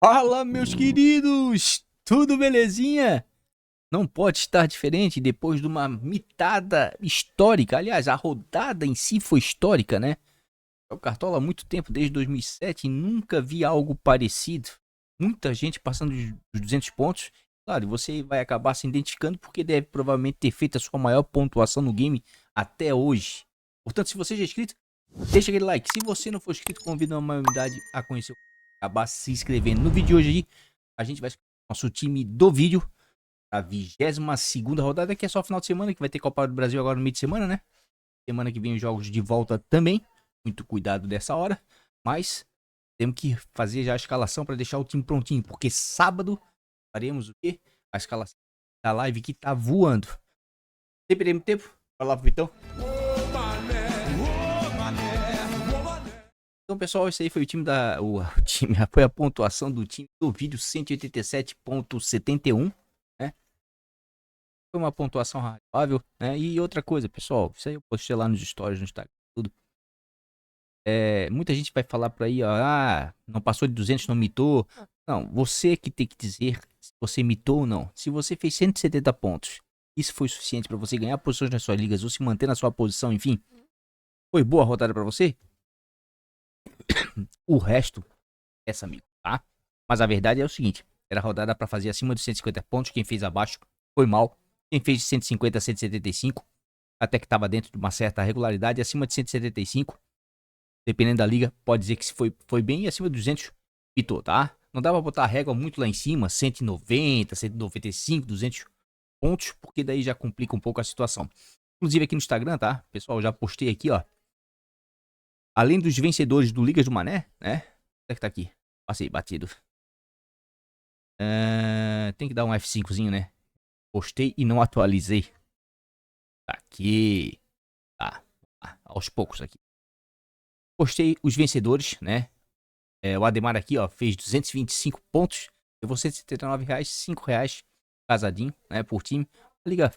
Fala, meus queridos! Tudo belezinha? Não pode estar diferente depois de uma mitada histórica. Aliás, a rodada em si foi histórica, né? O Cartola há muito tempo, desde 2007, e nunca vi algo parecido. Muita gente passando dos 200 pontos. Claro, você vai acabar se identificando porque deve provavelmente ter feito a sua maior pontuação no game até hoje. Portanto, se você já é inscrito, deixa aquele like. Se você não for inscrito, convido a maioridade a conhecer o acabar se inscrevendo. No vídeo de hoje aí, a gente vai escolher o nosso time do vídeo. A 22ª rodada, que é só final de semana, que vai ter Copa do Brasil agora no meio de semana, né? Semana que vem os jogos de volta também. Muito cuidado dessa hora. Mas temos que fazer já a escalação para deixar o time prontinho. Porque sábado faremos o quê? A escalação da live que tá voando. Sem perder muito tempo. Vai lá pro Vitão. Então, pessoal, esse aí foi o time da... foi a pontuação do time do vídeo 187.71, né? Foi uma pontuação razoável, né? E outra coisa, pessoal, isso aí eu postei lá nos stories, no Instagram, tudo. Muita gente vai falar por aí, ó, não passou de 200, não mitou. Não, você que tem que dizer se você mitou ou não. Se você fez 170 pontos, isso foi suficiente para você ganhar posições nas suas ligas ou se manter na sua posição, enfim. Foi boa a rodada para você? O resto, essa, amigo, tá? Mas a verdade é o seguinte, era rodada para fazer acima dos 150 pontos, quem fez abaixo foi mal. Quem fez de 150 a 175, até que estava dentro de uma certa regularidade, acima de 175, dependendo da liga, pode dizer que se foi bem, e acima de 200, pitou, tá? Não dá pra botar a régua muito lá em cima, 190, 195, 200 pontos, porque daí já complica um pouco a situação. Inclusive aqui no Instagram, tá? Pessoal, já postei aqui, ó. Além dos vencedores do Ligas do Mané, né? Onde é que tá aqui? Passei, batido. Tem que dar um F5zinho, né? Postei e não atualizei. Tá aqui. Tá. Aos poucos aqui. Postei os vencedores, né? O Ademar aqui, ó, fez 225 pontos. Eu vou R$179, R$5 casadinho, né? Por time. Liga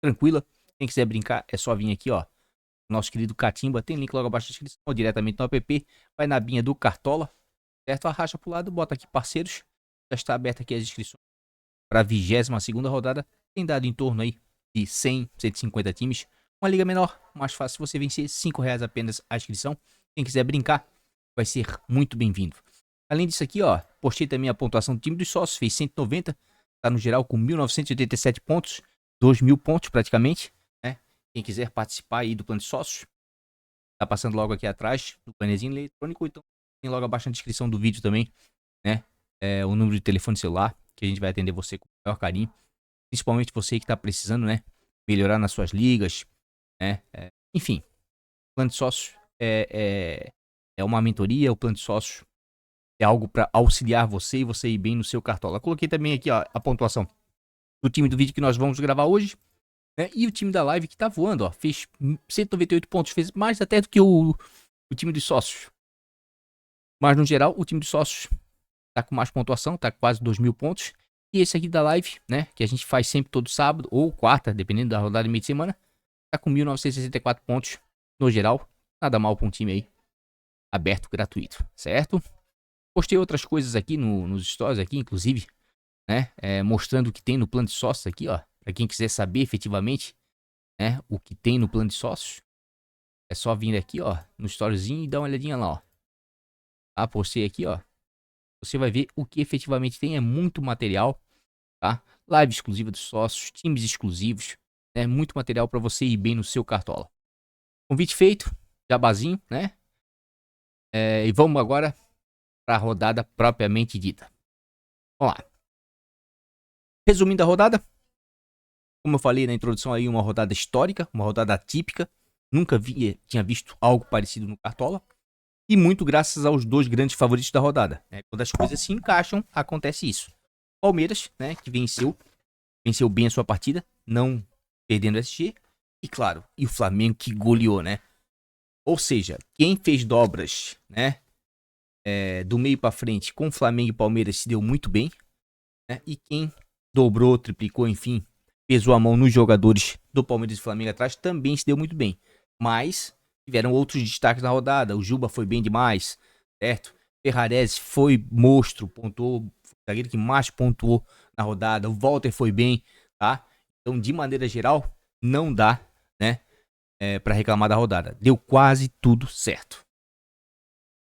tranquila. Quem quiser brincar, é só vir aqui, ó. Nosso querido Catimba. Tem link logo abaixo da descrição, ou diretamente no app. Vai na binha do Cartola. Certo? Arrasta pro lado, bota aqui parceiros. Já está aberta aqui as inscrições para a 22ª rodada. Tem dado em torno aí de 100, 150 times. Uma liga menor, mais fácil você vencer. R$5 apenas a inscrição. Quem quiser brincar, vai ser muito bem-vindo. Além disso aqui, ó, postei também a pontuação do time dos sócios. Fez 190. Tá no geral com 1.987 pontos. 2.000 pontos praticamente, né? Quem quiser participar aí do plano de sócios, tá passando logo aqui atrás do planezinho eletrônico. Então tem logo abaixo na descrição do vídeo também, né? O número de telefone celular, que a gente vai atender você com o maior carinho. Principalmente você que tá precisando, né? Melhorar nas suas ligas, né? Enfim, o plano de sócio é uma mentoria. O plano de sócio é algo para auxiliar você e você ir bem no seu Cartola. Coloquei também aqui, ó, a pontuação do time do vídeo que nós vamos gravar hoje, né? E o time da live que tá voando, ó. Fez 198 pontos, fez mais até do que o time dos sócios. Mas no geral, o time dos sócios tá com mais pontuação, tá com quase 2.000 pontos. E esse aqui da live, né, que a gente faz sempre todo sábado ou quarta, dependendo da rodada de meio de semana, tá com 1.964 pontos no geral. Nada mal pra um time aí aberto, gratuito, certo? Postei outras coisas aqui nos stories aqui, inclusive, né, mostrando o que tem no plano de sócios aqui, ó. Pra quem quiser saber efetivamente, né, o que tem no plano de sócios, é só vir aqui, ó, no storyzinho e dar uma olhadinha lá, ó. Tá, postei aqui, ó. Você vai ver o que efetivamente tem, é muito material, tá? Live exclusiva dos sócios, times exclusivos, né? Muito material para você ir bem no seu Cartola. Convite feito, jabazinho, né? E vamos agora para a rodada propriamente dita. Vamos lá. Resumindo a rodada, como eu falei na introdução aí, uma rodada histórica, uma rodada atípica. Nunca tinha visto algo parecido no Cartola. E muito graças aos dois grandes favoritos da rodada, né? Quando as coisas se encaixam, acontece isso. Palmeiras, né, que venceu bem a sua partida, não perdendo o SG. E claro, e o Flamengo que goleou, né? Ou seja, quem fez dobras, né, do meio para frente com Flamengo e Palmeiras se deu muito bem, né? E quem dobrou, triplicou, enfim, pesou a mão nos jogadores do Palmeiras e Flamengo atrás também se deu muito bem. Mas tiveram outros destaques na rodada. O Juba foi bem demais, certo? Ferrarese foi monstro, pontuou, foi aquele que mais pontuou na rodada. O Walter foi bem, tá? Então, de maneira geral, não dá, né, para reclamar da rodada. Deu quase tudo certo.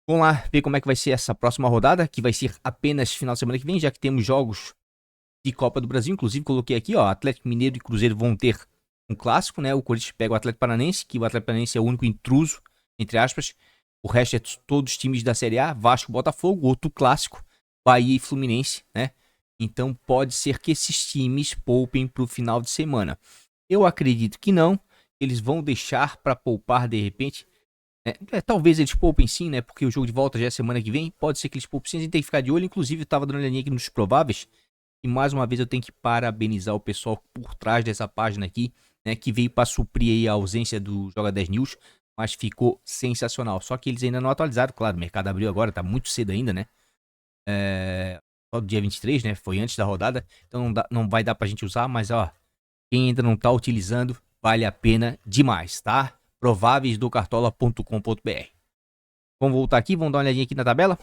Vamos lá ver como é que vai ser essa próxima rodada, que vai ser apenas final de semana que vem, já que temos jogos de Copa do Brasil. Inclusive, coloquei aqui, ó, Atlético Mineiro e Cruzeiro vão ter um clássico, né? O Corinthians pega o Atlético Paranaense, que o Atlético Paranaense é o único intruso, entre aspas. O resto é todos os times da Série A, Vasco, Botafogo, outro clássico, Bahia e Fluminense, né? Então pode ser que esses times poupem para o final de semana. Eu acredito que não, eles vão deixar para poupar de repente. Talvez eles poupem sim, né? Porque o jogo de volta já é semana que vem. Pode ser que eles poupem sim, a gente tem que ficar de olho. Inclusive, eu tava dando uma olhadinha aqui nos prováveis. E mais uma vez eu tenho que parabenizar o pessoal por trás dessa página aqui, né? Que veio para suprir aí a ausência do Joga 10 News. Mas ficou sensacional. Só que eles ainda não atualizaram, claro. O mercado abriu agora, tá muito cedo ainda, né? Só do dia 23, né? Foi antes da rodada. Então não vai dar pra gente usar, mas ó. Quem ainda não tá utilizando, vale a pena demais, tá? Prováveis do cartola.com.br. Vamos voltar aqui, vamos dar uma olhadinha aqui na tabela.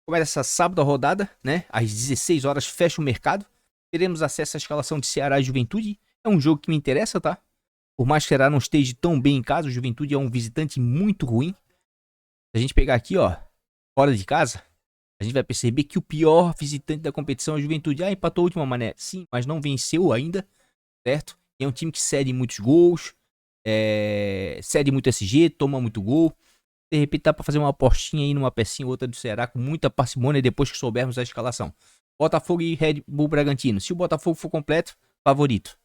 Começa sábado a rodada, né? Às 16 horas fecha o mercado. Teremos acesso à escalação de Ceará e Juventude. É um jogo que me interessa, tá? Por mais que Ceará não esteja tão bem em casa, o Juventude é um visitante muito ruim. Se a gente pegar aqui, ó, fora de casa, a gente vai perceber que o pior visitante da competição é a Juventude. Ah, empatou a última, mané. Sim, mas não venceu ainda, certo? E é um time que cede muitos gols, cede muito SG, toma muito gol. De repente dá pra fazer uma apostinha aí numa pecinha ou outra do Ceará com muita parcimônia depois que soubermos a escalação. Botafogo e Red Bull Bragantino. Se o Botafogo for completo, favorito.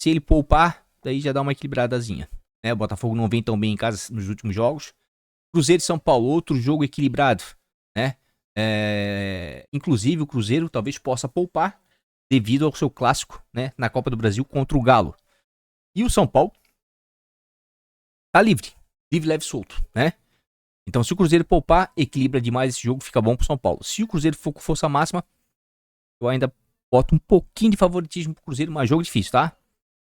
Se ele poupar, daí já dá uma equilibradazinha. O Botafogo não vem tão bem em casa nos últimos jogos. Cruzeiro e São Paulo, outro jogo equilibrado, né? Inclusive o Cruzeiro talvez possa poupar devido ao seu clássico, né, na Copa do Brasil contra o Galo. E o São Paulo tá livre, leve, solto, né? Então se o Cruzeiro poupar, equilibra demais esse jogo, fica bom pro São Paulo. Se o Cruzeiro for com força máxima, eu ainda boto um pouquinho de favoritismo pro Cruzeiro, mas jogo difícil, tá?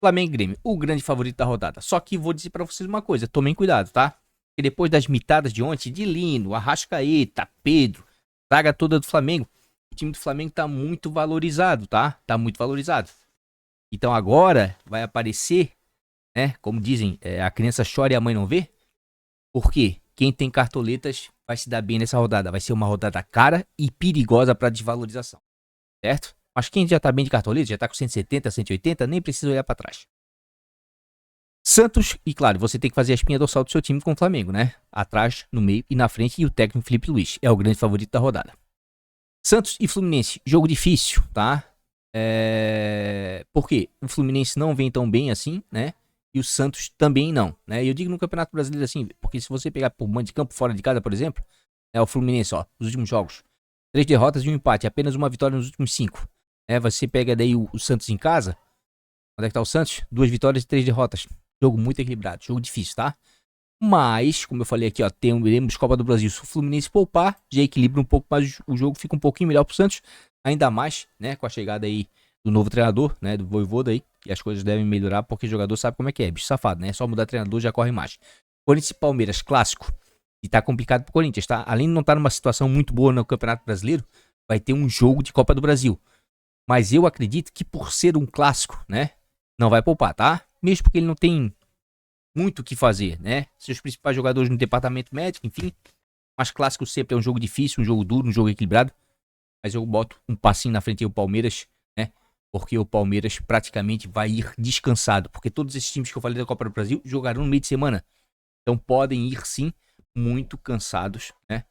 Flamengo e Grêmio, o grande favorito da rodada. Só que vou dizer pra vocês uma coisa, tomem cuidado, tá? Porque depois das mitadas de ontem, de Lino, Arrascaeta, Pedro, zaga toda do Flamengo, o time do Flamengo tá muito valorizado, tá? Tá muito valorizado. Então agora vai aparecer, né? Como dizem, a criança chora e a mãe não vê. Por quê? Quem tem cartoletas vai se dar bem nessa rodada. Vai ser uma rodada cara e perigosa para desvalorização, certo? Mas quem já tá bem de cartoleta, já tá com 170, 180, nem precisa olhar para trás. Santos, e claro, você tem que fazer a espinha dorsal do seu time com o Flamengo, né? Atrás, no meio e na frente, e o técnico Felipe Luiz é o grande favorito da rodada. Santos e Fluminense, jogo difícil, tá? Porque o Fluminense não vem tão bem assim, né? E o Santos também não, né? E eu digo no Campeonato Brasileiro assim, porque se você pegar por mando de campo fora de casa, por exemplo, o Fluminense, ó, os últimos jogos, 3 derrotas e um empate, apenas uma vitória nos últimos 5. Você pega daí o Santos em casa, onde é que tá o Santos? 2 vitórias e 3 derrotas. Jogo muito equilibrado, jogo difícil, tá? Mas, como eu falei aqui, ó, teremos Copa do Brasil. Se o Fluminense poupar, já equilibra um pouco mais o jogo, fica um pouquinho melhor pro Santos. Ainda mais, né, com a chegada aí do novo treinador, né, do Vojvoda aí. E as coisas devem melhorar, porque o jogador sabe como é que é, bicho safado, né? É só mudar treinador, já corre mais. Corinthians e Palmeiras, clássico. E tá complicado pro Corinthians, tá? Além de não estar numa situação muito boa no Campeonato Brasileiro, vai ter um jogo de Copa do Brasil. Mas eu acredito que por ser um clássico, né, não vai poupar, tá? Mesmo porque ele não tem muito o que fazer, né? Seus principais jogadores no departamento médico, enfim. Mas clássico sempre é um jogo difícil, um jogo duro, um jogo equilibrado. Mas eu boto um passinho na frente do Palmeiras, né? Porque o Palmeiras praticamente vai ir descansado. Porque todos esses times que eu falei da Copa do Brasil jogarão no meio de semana. Então podem ir sim muito cansados, né?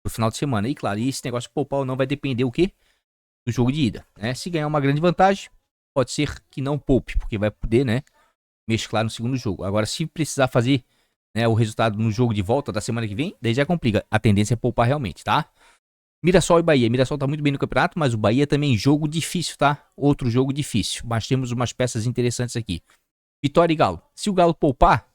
Pro final de semana. E claro, esse negócio de poupar ou não vai depender o quê? Do jogo de ida, né? Se ganhar uma grande vantagem, pode ser que não poupe, porque vai poder, né, mesclar no segundo jogo. Agora, se precisar fazer, né, o resultado no jogo de volta da semana que vem, daí já complica. A tendência é poupar realmente, tá? Mirassol e Bahia. Mirassol tá muito bem no campeonato, mas o Bahia também jogo difícil, tá? Outro jogo difícil. Mas temos umas peças interessantes aqui. Vitória e Galo. Se o Galo poupar,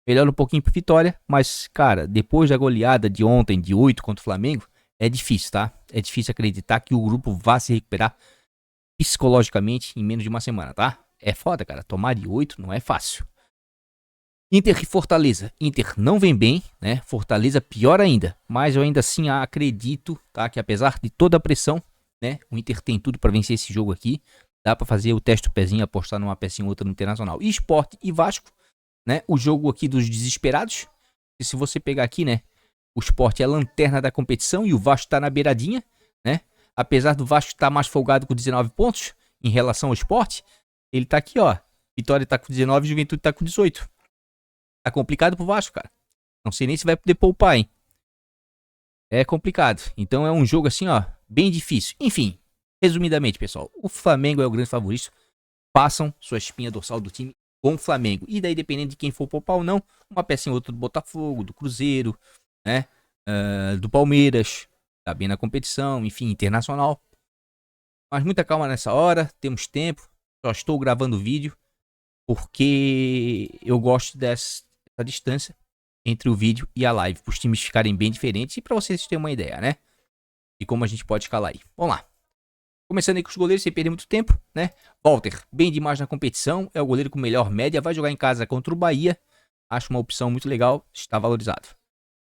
melhora um pouquinho pro Vitória, mas, cara, depois da goleada de ontem, de 8 contra o Flamengo, é difícil, tá? É difícil acreditar que o grupo vá se recuperar psicologicamente em menos de uma semana, tá? É foda, cara. Tomar de 8 não é fácil. Inter e Fortaleza. Inter não vem bem, né? Fortaleza pior ainda. Mas eu ainda assim acredito, tá? Que apesar de toda a pressão, né? O Inter tem tudo para vencer esse jogo aqui. Dá para fazer o teste do pezinho, apostar numa pecinha ou outra no Internacional. E Sport e Vasco, né? O jogo aqui dos desesperados. E se você pegar aqui, né? O Sport é a lanterna da competição e o Vasco tá na beiradinha, né? Apesar do Vasco estar mais folgado com 19 pontos em relação ao Sport, ele tá aqui, ó. Vitória tá com 19 e Juventude tá com 18. Tá complicado pro Vasco, cara. Não sei nem se vai poder poupar, hein? É complicado. Então é um jogo assim, ó, bem difícil. Enfim, resumidamente, pessoal, o Flamengo é o grande favorito. Passam sua espinha dorsal do time com o Flamengo. E daí, dependendo de quem for poupar ou não, uma pecinha ou outra do Botafogo, do Cruzeiro, né? Do Palmeiras. Tá bem na competição, enfim, internacional. Mas muita calma nessa hora, temos tempo. Só estou gravando o vídeo porque eu gosto dessa distância entre o vídeo e a live, para os times ficarem bem diferentes e para vocês terem uma ideia, né? E como a gente pode escalar aí. Vamos lá. Começando aí com os goleiros, sem perder muito tempo, né? Walter, bem demais na competição, é o goleiro com melhor média, vai jogar em casa contra o Bahia. Acho uma opção muito legal, está valorizado.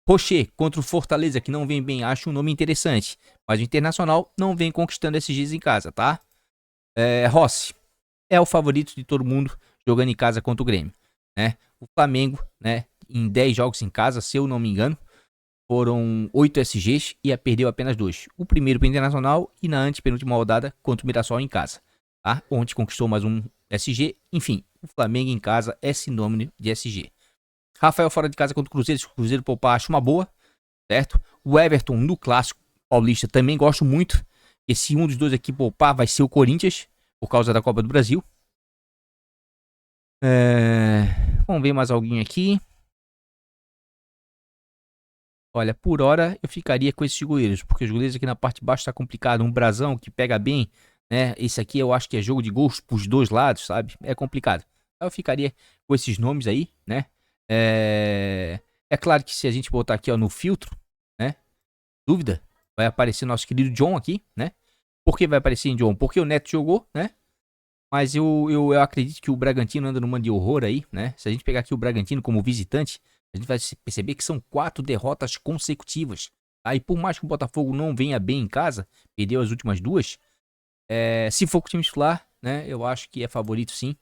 Rocher, contra o Fortaleza, que não vem bem, acho um nome interessante. Mas o Internacional não vem conquistando esses dias em casa, tá? Rossi, é o favorito de todo mundo jogando em casa contra o Grêmio, né? O Flamengo, né? Em 10 jogos em casa, se eu não me engano, foram 8 SGs e perdeu apenas 2. O primeiro para o Internacional e na antepenúltima rodada contra o Mirassol em casa. Tá? Ontem conquistou mais um SG. Enfim, o Flamengo em casa é sinônimo de SG. Rafael fora de casa contra o Cruzeiro. Se o Cruzeiro poupar, acho uma boa. Certo? O Everton no Clássico Paulista também gosto muito. E se um dos dois aqui poupar, vai ser o Corinthians. Por causa da Copa do Brasil. Vamos ver mais alguém aqui. Olha, por hora eu ficaria com esses goleiros, porque os goleiros aqui na parte de baixo tá complicado. Um brasão que pega bem, né? Esse aqui eu acho que é jogo de gols pros dois lados, sabe? É complicado. Eu ficaria com esses nomes aí, né? É claro que se a gente botar aqui ó, no filtro, né? Dúvida, vai aparecer nosso querido John aqui, né? Por que vai aparecer em John? Porque o Neto jogou, né? Mas eu acredito que o Bragantino anda numa de horror aí, né? Se a gente pegar aqui o Bragantino como visitante, a gente vai perceber que são 4 derrotas consecutivas. Aí por mais que o Botafogo não venha bem em casa, perdeu as últimas 2, se for com o time titular, né? Eu acho que é favorito sim,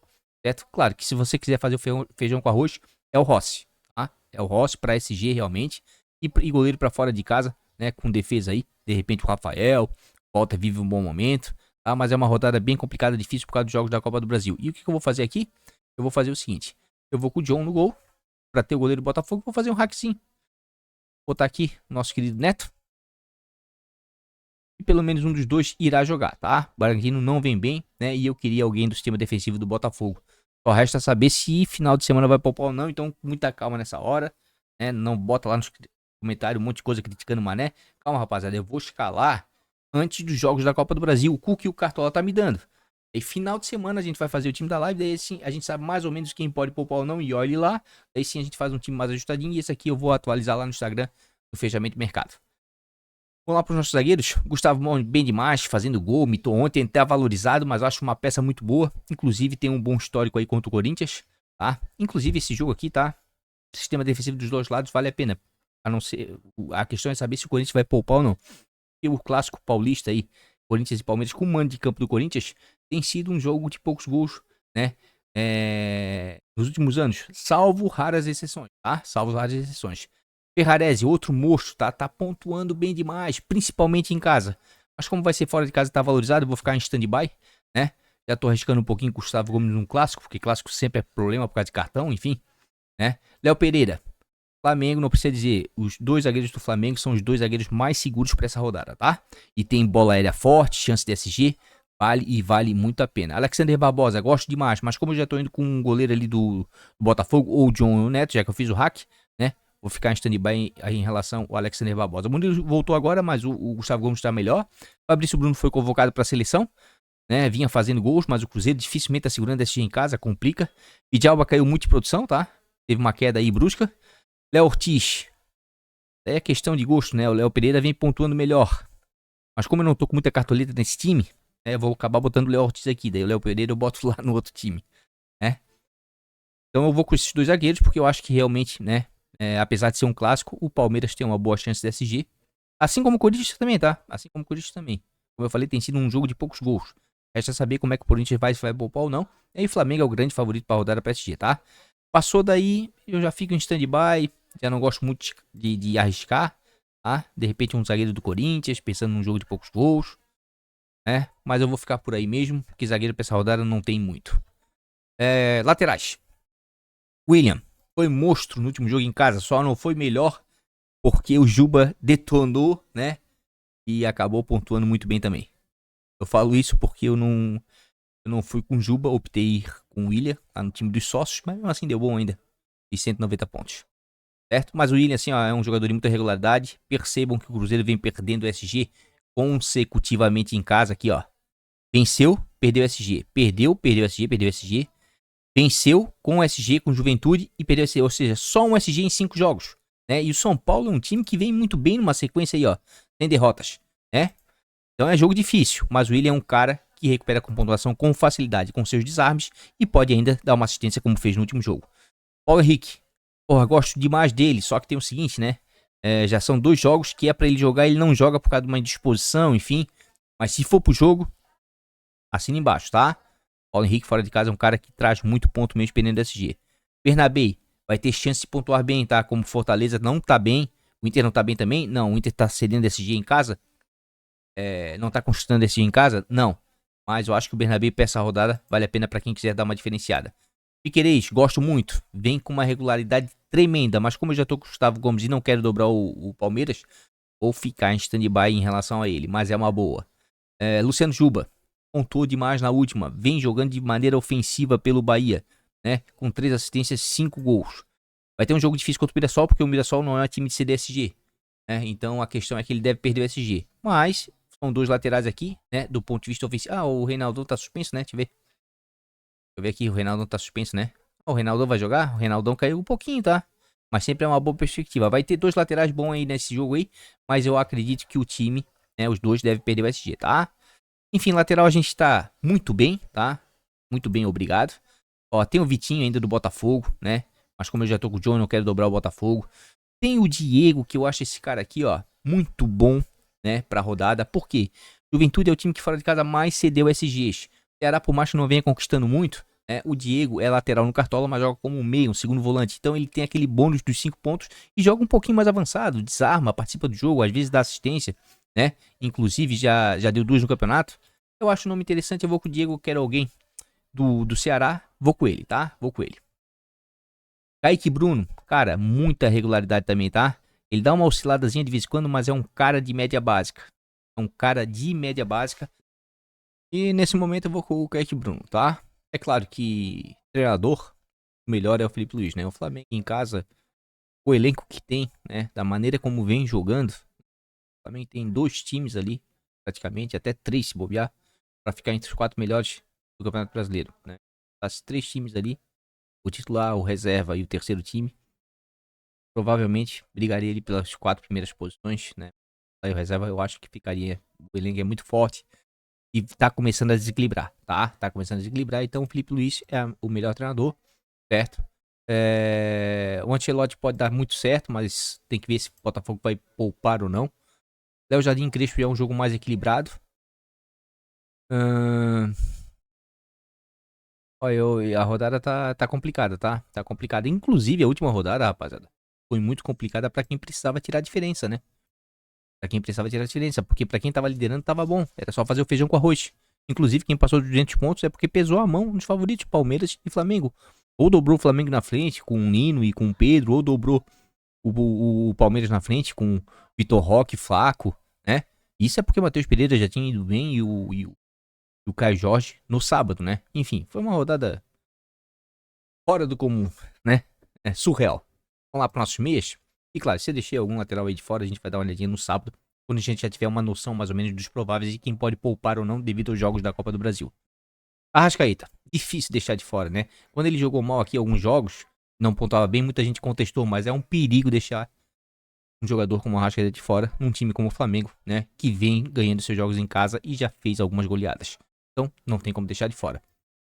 certo? Claro que se você quiser fazer o feijão com arroz, é o Rossi, tá? É o Rossi para SG realmente. E goleiro para fora de casa, né? Com defesa aí, de repente o Rafael, volta, vive um bom momento. Tá? Mas é uma rodada bem complicada, difícil por causa dos jogos da Copa do Brasil. E o que eu vou fazer aqui? Eu vou fazer o seguinte. Eu vou com o John no gol. Pra ter o goleiro do Botafogo. Vou fazer um hackzinho. Vou botar aqui o nosso querido Neto. E pelo menos um dos dois irá jogar, tá? O Bragantino não vem bem, né? E eu queria alguém do sistema defensivo do Botafogo. Só resta saber se final de semana vai poupar ou não. Então, muita calma nessa hora. Né? Não bota lá nos comentários um monte de coisa criticando o Mané. Calma, rapaziada. Eu vou escalar antes dos jogos da Copa do Brasil. O cu que o Cartola tá me dando. E final de semana a gente vai fazer o time da live. Daí sim a gente sabe mais ou menos quem pode poupar ou não. E olhe lá. Daí sim a gente faz um time mais ajustadinho. E esse aqui eu vou atualizar lá no Instagram. No fechamento do mercado. Vamos lá para os nossos zagueiros. Gustavo Mão bem demais, fazendo gol. Mitou ontem, tá valorizado, mas acho uma peça muito boa. Inclusive tem um bom histórico aí contra o Corinthians. Tá? Inclusive esse jogo aqui, tá? Sistema defensivo dos dois lados vale a pena. A não ser. A questão é saber se o Corinthians vai poupar ou não. E o clássico paulista aí, Corinthians e Palmeiras, com o mando de campo do Corinthians, tem sido um jogo de poucos gols, né? Nos últimos anos, salvo raras exceções, tá? Salvo raras exceções. Ferrarese, outro monstro, tá? Tá pontuando bem demais, principalmente em casa. Mas como vai ser fora de casa e tá valorizado, eu vou ficar em stand-by, né? Já tô arriscando um pouquinho com o Gustavo Gomes num clássico, porque clássico sempre é problema por causa de cartão, enfim, né? Léo Pereira, Flamengo, não precisa dizer, os dois zagueiros do Flamengo são os dois zagueiros mais seguros para essa rodada, tá? E tem bola aérea forte, chance de SG, vale muito a pena. Alexander Barbosa, gosto demais, mas como eu já tô indo com um goleiro ali do Botafogo, ou o John Neto, já que eu fiz o hack, né? Vou ficar em stand-by em relação ao Alexander Barbosa. O Murilo voltou agora, mas o Gustavo Gomes está melhor. O Fabrício Bruno foi convocado para a seleção, né? Vinha fazendo gols, mas o Cruzeiro dificilmente tá segurando SG em casa, complica. Vidalba caiu muito de produção, tá? Teve uma queda aí brusca. Léo Ortiz. É questão de gosto, né? O Léo Pereira vem pontuando melhor. Mas como eu não tô com muita cartoleta nesse time, eu vou acabar botando o Léo Ortiz aqui. Daí o Léo Pereira eu boto lá no outro time, né? Então eu vou com esses dois zagueiros, porque eu acho que realmente, né, apesar de ser um clássico, o Palmeiras tem uma boa chance de SG. Assim como o Corinthians também, tá? Assim como o Corinthians também. Como eu falei, tem sido um jogo de poucos gols. Resta saber como é que o Corinthians vai, se vai poupar ou não. E aí o Flamengo é o grande favorito para rodar a PSG, tá? Passou daí, eu já fico em stand-by. Já não gosto muito de arriscar, tá? De repente um zagueiro do Corinthians, pensando num jogo de poucos gols, né? Mas eu vou ficar por aí mesmo, porque zagueiro pra essa rodada não tem muito. Laterais. William foi monstro no último jogo em casa, só não foi melhor porque o Juba detonou, né? E acabou pontuando muito bem também. Eu falo isso porque eu não fui com o Juba, optei com o William, tá no time dos sócios, mas mesmo assim deu bom ainda. E 190 pontos. Certo? Mas o William, assim, ó, é um jogador de muita regularidade. Percebam que o Cruzeiro vem perdendo o SG consecutivamente em casa aqui, ó. Venceu, perdeu o SG. Perdeu o SG, perdeu o SG. Venceu com o SG, com Juventude e perdeu o SG. Ou seja, só um SG em 5 jogos. Né? E o São Paulo é um time que vem muito bem numa sequência aí, ó. Sem derrotas. Né? Então é jogo difícil. Mas o William é um cara que recupera com pontuação com facilidade com seus desarmes e pode ainda dar uma assistência como fez no último jogo. Paulo Henrique. Porra, gosto demais dele, só que tem o seguinte, né? Já são 2 jogos que é pra ele jogar, ele não joga por causa de uma indisposição, enfim. Mas se for pro jogo, assina embaixo, tá? Paulo Henrique fora de casa é um cara que traz muito ponto mesmo dependendo do SG. Bernabé vai ter chance de pontuar bem, tá? Como Fortaleza não tá bem, o Inter não tá bem também? Não, o Inter tá cedendo SG em casa. Não tá conquistando SG em casa? Não. Mas eu acho que o Bernabé pra essa rodada vale a pena pra quem quiser dar uma diferenciada. Piquerez, gosto muito. Vem com uma regularidade tremenda, mas como eu já tô com o Gustavo Gomes e não quero dobrar o Palmeiras, vou ficar em stand-by em relação a ele, mas é uma boa. Luciano Juba, pontuou demais na última, vem jogando de maneira ofensiva pelo Bahia, né? Com 3 assistências, 5 gols. Vai ter um jogo difícil contra o Mirassol, porque o Mirassol não é um time de CDSG, né? Então a questão é que ele deve perder o SG. Mas são 2 laterais aqui, né? Do ponto de vista ofensivo. Ah, o Reinaldo tá suspenso, né? Deixa eu ver. Deixa eu ver aqui, o Reinaldo tá suspenso, né? O Reinaldo vai jogar? O Reinaldão caiu um pouquinho, tá? Mas sempre é uma boa perspectiva. Vai ter 2 laterais bons aí nesse jogo aí, mas eu acredito que o time, né, os dois devem perder o SG, tá? Enfim, lateral a gente tá muito bem, tá? Muito bem, obrigado. Ó, tem o Vitinho ainda do Botafogo, né? Mas como eu já tô com o John, eu quero dobrar o Botafogo. Tem o Diego, que eu acho esse cara aqui, ó, muito bom, né, pra rodada. Por quê? Juventude é o time que fora de casa mais cedeu SGs. O Ceará, por mais que não venha conquistando muito, né, o Diego é lateral no Cartola, mas joga como um meio, um segundo volante. Então ele tem aquele bônus dos 5 pontos e joga um pouquinho mais avançado, desarma, participa do jogo, às vezes dá assistência, né? Inclusive já deu 2 no campeonato. Eu acho o nome interessante, eu vou com o Diego, quero alguém do Ceará, vou com ele, tá? Vou com ele. Kaique Bruno, cara, muita regularidade também, tá? Ele dá uma osciladazinha de vez em quando, mas é um cara de média básica. É um cara de média básica. E nesse momento eu vou com o Kaique Bruno, tá? É claro que treinador, o melhor é o Felipe Luiz, né? O Flamengo em casa, o elenco que tem, né? Da maneira como vem jogando, o Flamengo tem 2 times ali, praticamente, até 3 se bobear, pra ficar entre os 4 melhores do Campeonato Brasileiro, né? As 3 times ali, o titular, o reserva e o terceiro time, provavelmente brigaria ali pelas 4 primeiras posições, né? Aí o reserva eu acho que ficaria, o elenco é muito forte e tá começando a desequilibrar, tá? Tá começando a desequilibrar, então o Felipe Luiz é o melhor treinador, certo? O Ancelotti pode dar muito certo, mas tem que ver se o Botafogo vai poupar ou não. Léo Jardim e Crespo é um jogo mais equilibrado. Olha, a rodada tá complicada, tá? Tá complicada. Inclusive, a última rodada, rapaziada, foi muito complicada pra quem precisava tirar a diferença, né? Pra quem precisava tirar a diferença. Porque pra quem tava liderando, tava bom. Era só fazer o feijão com arroz. Inclusive, quem passou de 200 pontos é porque pesou a mão nos favoritos, Palmeiras e Flamengo. Ou dobrou o Flamengo na frente com o Nino e com o Pedro, ou dobrou o Palmeiras na frente com o Vitor Roque, Flaco, né? Isso é porque o Matheus Pereira já tinha ido bem e o Caio Jorge no sábado, né? Enfim, foi uma rodada fora do comum, né? Surreal. Vamos lá para nossos meias. E claro, se eu deixei algum lateral aí de fora, a gente vai dar uma olhadinha no sábado, quando a gente já tiver uma noção mais ou menos dos prováveis e quem pode poupar ou não devido aos jogos da Copa do Brasil. Arrascaeta, difícil deixar de fora, né? Quando ele jogou mal aqui alguns jogos, não pontuava bem, muita gente contestou, mas é um perigo deixar um jogador como o Arrascaeta de fora num time como o Flamengo, né? Que vem ganhando seus jogos em casa e já fez algumas goleadas. Então, não tem como deixar de fora.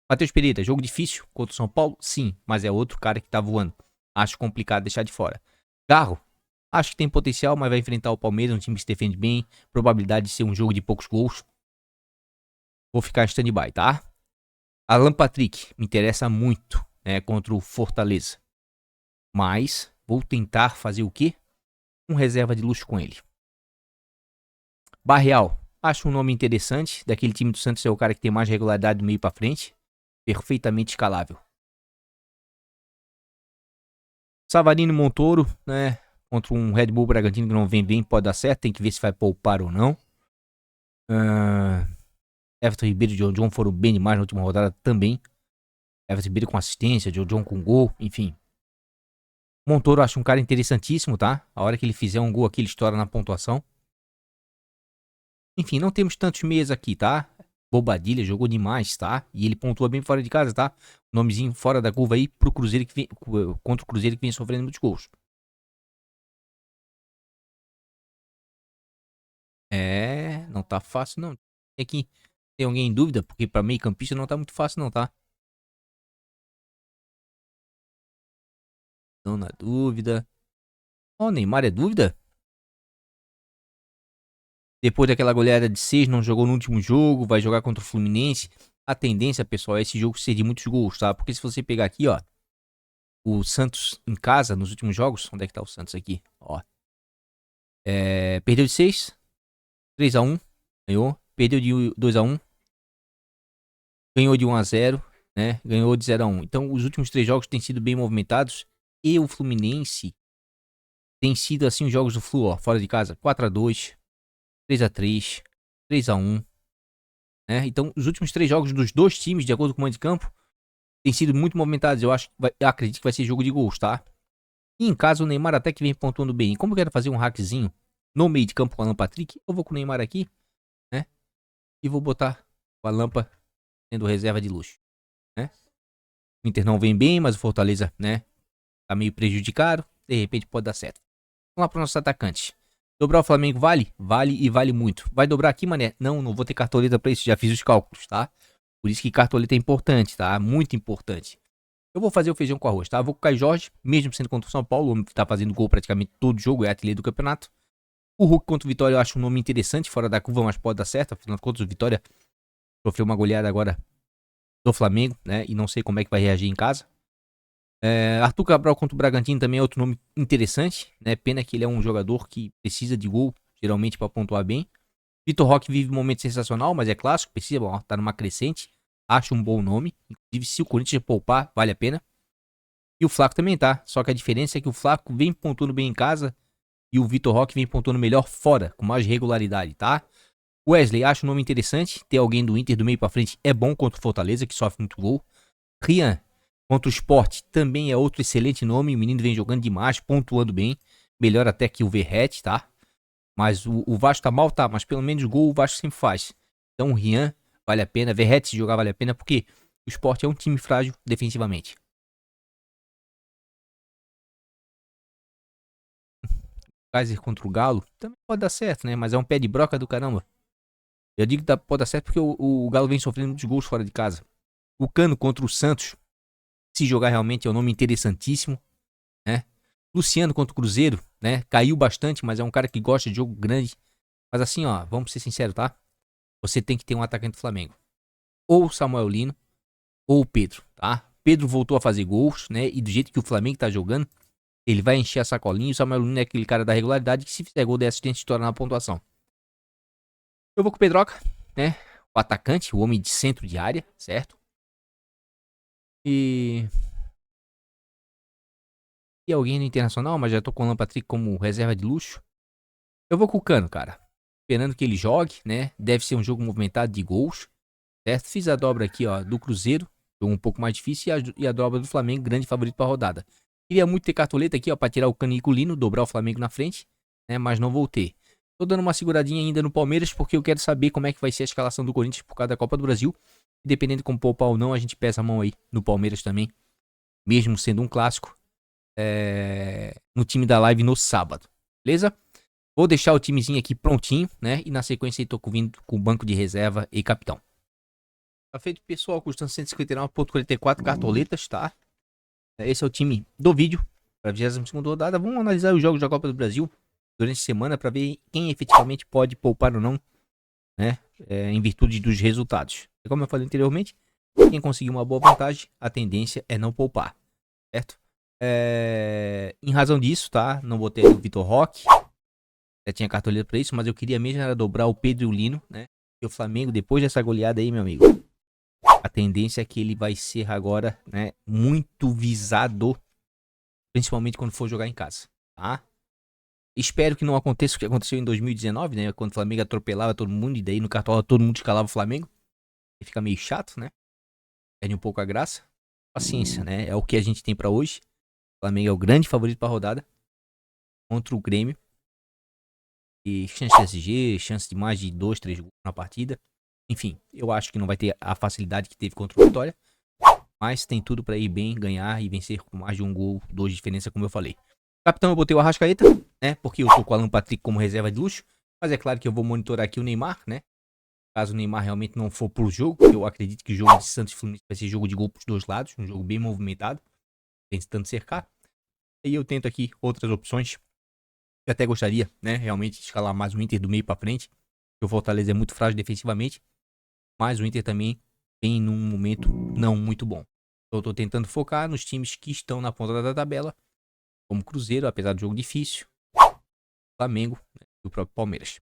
Matheus Pereira, jogo difícil contra o São Paulo? Sim, mas é outro cara que tá voando. Acho complicado deixar de fora. Garro, acho que tem potencial, mas vai enfrentar o Palmeiras, um time que se defende bem. Probabilidade de ser um jogo de poucos gols. Vou ficar em stand-by, tá? Alan Patrick, me interessa muito, né, contra o Fortaleza. Mas vou tentar fazer o quê? Um reserva de luxo com ele. Barreal, acho um nome interessante. Daquele time do Santos é o cara que tem mais regularidade do meio pra frente. Perfeitamente escalável. Savarino Montoro, né? Contra um Red Bull Bragantino que não vem bem, pode dar certo. Tem que ver se vai poupar ou não. Everton Ribeiro e John John foram bem demais na última rodada também. Everton Ribeiro com assistência, John John com gol, enfim. Montoro acho um cara interessantíssimo, tá? A hora que ele fizer um gol aqui, ele estoura na pontuação. Enfim, não temos tantos meias aqui, tá? Bobadilha jogou demais, tá? E ele pontua bem fora de casa, tá? Nomezinho fora da curva aí pro Cruzeiro que vem, contra o Cruzeiro que vem sofrendo muitos gols. Não tá fácil não. Aqui, tem alguém em dúvida? Porque pra meio campista não tá muito fácil não, tá? Não na dúvida. Ó, Neymar é dúvida? Depois daquela goleada de 6, não jogou no último jogo, vai jogar contra o Fluminense. A tendência, pessoal, é esse jogo ser de muitos gols, tá? Porque se você pegar aqui, ó, o Santos em casa, nos últimos jogos, onde é que tá o Santos aqui? Ó, perdeu de 6, 3-1, ganhou. Perdeu de 2-1, ganhou de 1-0, né? Ganhou de 0-1. Então, os últimos 3 jogos têm sido bem movimentados. E o Fluminense tem sido assim os jogos do Flu, ó, fora de casa, 4-2, 3-3, 3-1, né? Então, os últimos 3 jogos dos dois times, de acordo com o mando de campo, têm sido muito movimentados. Eu acredito que vai ser jogo de gols, tá? E em casa, o Neymar até que vem pontuando bem. Como eu quero fazer um hackzinho no meio de campo com o Alan Patrick, eu vou com o Neymar aqui, né? E vou botar o Alan sendo reserva de luxo, né? O Inter não vem bem, mas o Fortaleza, né? Tá meio prejudicado. De repente pode dar certo. Vamos lá para os nossos atacantes. Dobrar o Flamengo vale? Vale e vale muito. Vai dobrar aqui, mané? Não vou ter cartoleta pra isso. Já fiz os cálculos, tá? Por isso que cartoleta é importante, tá? Muito importante. Eu vou fazer o feijão com arroz, tá? Vou com o Caio Jorge, mesmo sendo contra o São Paulo. O homem tá fazendo gol praticamente todo jogo, é artilheiro do campeonato. O Hulk contra o Vitória eu acho um nome interessante, fora da curva, mas pode dar certo. Afinal de contas, o Vitória sofreu uma goleada agora do Flamengo, né? E não sei como é que vai reagir em casa. Arthur Cabral contra o Bragantino também é outro nome interessante, né? Pena que ele é um jogador que precisa de gol, geralmente, para pontuar bem. Vitor Roque vive um momento sensacional, mas é clássico, precisa, ó, tá numa crescente. Acho um bom nome. Inclusive, se o Corinthians poupar, vale a pena. E o Flaco também tá. Só que a diferença é que o Flaco vem pontuando bem em casa e o Vitor Roque vem pontuando melhor fora, com mais regularidade, tá? Wesley, acho um nome interessante. Ter alguém do Inter do meio pra frente é bom contra o Fortaleza, que sofre muito gol. Rian, contra o Sport, também é outro excelente nome. O menino vem jogando demais, pontuando bem. Melhor até que o Verratti, tá? Mas o Vasco tá mal, tá? Mas pelo menos gol o Vasco sempre faz. Então o Rian vale a pena. Verratti se jogar vale a pena, porque o Sport é um time frágil defensivamente. Kaiser contra o Galo também pode dar certo, né? Mas é um pé de broca do caramba. Eu digo que pode dar certo porque o Galo vem sofrendo muitos gols fora de casa. O Cano contra o Santos, se jogar realmente, é um nome interessantíssimo, né? Luciano contra o Cruzeiro, né? Caiu bastante, mas é um cara que gosta de jogo grande. Mas assim, ó, vamos ser sinceros, tá? Você tem que ter um atacante do Flamengo. Ou o Samuel Lino, ou o Pedro, tá? Pedro voltou a fazer gols, né? E do jeito que o Flamengo tá jogando, ele vai encher a sacolinha. O Samuel Lino é aquele cara da regularidade que se fizer gol de assistência, estoura na pontuação. Eu vou com o Pedroca, né? O atacante, o homem de centro de área, certo? E alguém no Internacional, mas já tô com o Alan Patrick como reserva de luxo. Eu vou com o Cano, cara. Esperando que ele jogue, né? Deve ser um jogo movimentado de gols, certo? Fiz a dobra aqui, ó, do Cruzeiro, jogo um pouco mais difícil, e a dobra do Flamengo, grande favorito pra rodada. Queria muito ter cartoleta aqui, ó, pra tirar o Cano e o Lino, dobrar o Flamengo na frente, né? Mas não vou ter. Tô dando uma seguradinha ainda no Palmeiras, porque eu quero saber como é que vai ser a escalação do Corinthians por causa da Copa do Brasil. E dependendo de como poupar ou não, a gente pesa a mão aí no Palmeiras também, mesmo sendo um clássico. No time da live no sábado, beleza? Vou deixar o timezinho aqui prontinho, né? E na sequência aí tô vindo com o banco de reserva e capitão. Tá feito, pessoal, custando 159,44 cartoletas, tá? Esse é o time do vídeo para a 22ª rodada. Vamos analisar os jogos da Copa do Brasil durante a semana para ver quem efetivamente pode poupar ou não, né? Em virtude dos resultados. Como eu falei anteriormente, quem conseguir uma boa vantagem, a tendência é não poupar, certo? Em razão disso, tá? Não botei o Vitor Roque. Já tinha cartoleta para isso, mas eu queria mesmo era dobrar o Pedro e o Lino, né? E o Flamengo, depois dessa goleada aí, meu amigo, a tendência é que ele vai ser agora, né, muito visado, principalmente quando for jogar em casa, tá? Espero que não aconteça o que aconteceu em 2019, né, quando o Flamengo atropelava todo mundo e daí no Cartola todo mundo escalava o Flamengo. E fica meio chato, né? Perde um pouco a graça. Paciência, né? É o que a gente tem pra hoje. O Flamengo é o grande favorito pra rodada contra o Grêmio. E chance de SG, chance de mais de 2, 3 gols na partida. Enfim, eu acho que não vai ter a facilidade que teve contra o Vitória. Mas tem tudo pra ir bem, ganhar e vencer com mais de um gol, 2 de diferença, como eu falei. Capitão, eu botei o Arrascaeta, né? Porque eu tô com o Alan Patrick como reserva de luxo. Mas é claro que eu vou monitorar aqui o Neymar, né? Caso o Neymar realmente não for pro jogo, eu acredito que o jogo de Santos e Fluminense vai ser jogo de gol pros dois lados. Um jogo bem movimentado, tentando cercar. E eu tento aqui outras opções. Eu até gostaria, né? Realmente escalar mais o Inter do meio pra frente. O Fortaleza é muito frágil defensivamente. Mas o Inter também vem num momento não muito bom. Eu tô tentando focar nos times que estão na ponta da tabela. Como Cruzeiro, apesar do jogo difícil. Flamengo, né, e o próprio Palmeiras.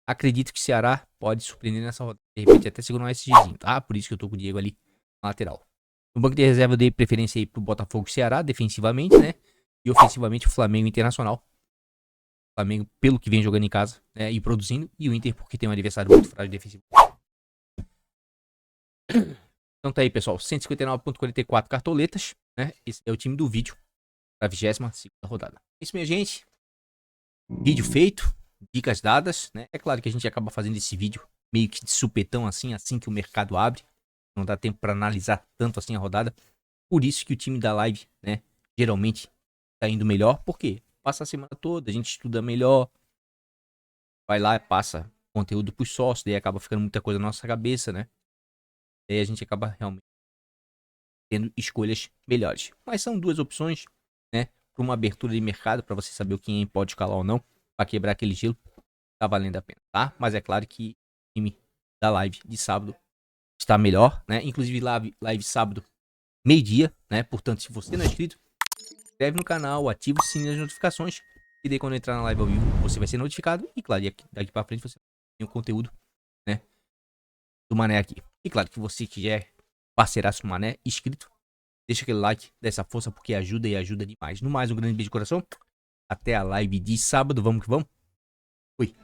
Acredito que Ceará pode surpreender nessa rodada. De repente até segurar um SGzinho, tá? Por isso que eu tô com o Diego ali na lateral. No banco de reserva eu dei preferência aí pro Botafogo e Ceará, defensivamente, né? E ofensivamente o Flamengo e Internacional. O Flamengo pelo que vem jogando em casa, né? E produzindo. E o Inter porque tem um adversário muito frágil defensivo. Então tá aí, pessoal. 159,44 cartoletas, né? Esse é o time do vídeo pra 22ª rodada. É isso, minha gente. Vídeo feito. Dicas dadas, né? É claro que a gente acaba fazendo esse vídeo meio que de supetão assim que o mercado abre. Não dá tempo para analisar tanto assim a rodada. Por isso que o time da live, né, geralmente tá indo melhor. Por quê? Passa a semana toda, a gente estuda melhor. Vai lá e passa conteúdo pros sócios, daí acaba ficando muita coisa na nossa cabeça, né? Daí a gente acaba realmente tendo escolhas melhores. Mas são duas opções, né, para uma abertura de mercado, para você saber quem pode escalar ou não, para quebrar aquele gelo. Tá valendo a pena, tá? Mas é claro que o time da live de sábado está melhor, né? Inclusive live sábado, meio-dia, né? Portanto, se você não é inscrito, se inscreve no canal, ativa o sininho das notificações. E daí quando entrar na live ao vivo, você vai ser notificado. E claro, daqui pra frente você tem o conteúdo, né? Do Mané aqui. E claro que você que já é parceiraço do Mané, inscrito, deixa aquele like, dá essa força, porque ajuda e ajuda demais. No mais, um grande beijo de coração. Até a live de sábado. Vamos que vamos. Fui.